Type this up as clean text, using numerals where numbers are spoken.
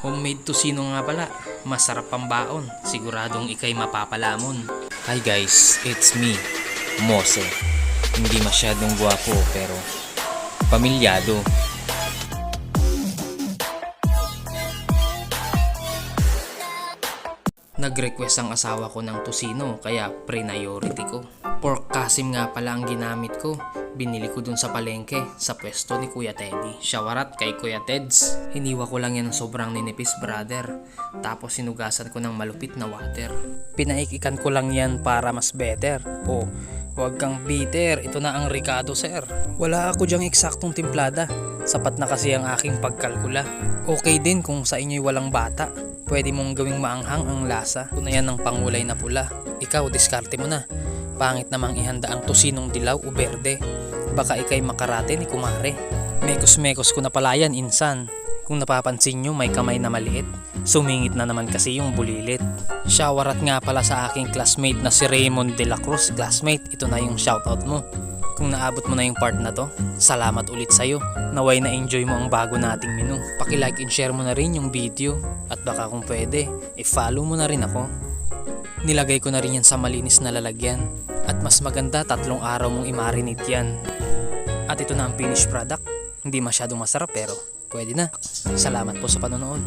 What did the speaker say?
Homemade tocino nga pala. Masarap pang baon. Siguradong ikay mapapalamon. Hi guys, it's me, Mose. Hindi masyadong gwapo pero pamilyado. Nag-request ang asawa ko ng tocino kaya priority ko. Pork kasim nga pala ang ginamit ko. Binili ko dun sa palengke sa pwesto ni Kuya Teddy. Shawarat kay Kuya Teds. Hiniwa ko lang yan ng sobrang ninipis, brother. Tapos sinugasan ko ng malupit na water. Pinaikikan ko lang yan para mas better. Oh, huwag kang bitter. Ito na ang Ricardo, sir. Wala ako dyang eksaktong timplada. Sapat na kasi ang aking pagkalkula. Okay din kung sa inyo'y walang bata. Pwede mong gawing maanghang ang lasa. Kung na yan ng pangulay na pula. Ikaw, diskarte mo na. Pangit namang ihanda ang tosinong dilaw o berde. Baka ikay makarate ni kumare. Mekos-mekos ko na pala yan, insan. Kung napapansin nyo, may kamay na maliit. Sumingit na naman kasi yung bulilit. Shawarat nga pala sa aking classmate na si Raymond de la Cruz. Classmate, ito na yung shoutout mo. Kung naabot mo na yung part na to, salamat ulit sa'yo. Naway na enjoy mo ang bago nating menu. Paki-like and share mo na rin yung video. At baka kung pwede, i-follow mo na rin ako. Nilagay ko na rin yan sa malinis na lalagyan. At mas maganda 3 araw mong i-marinate yan. At ito na ang finished product. Hindi masyadong masarap pero pwede na. Salamat po sa panonood.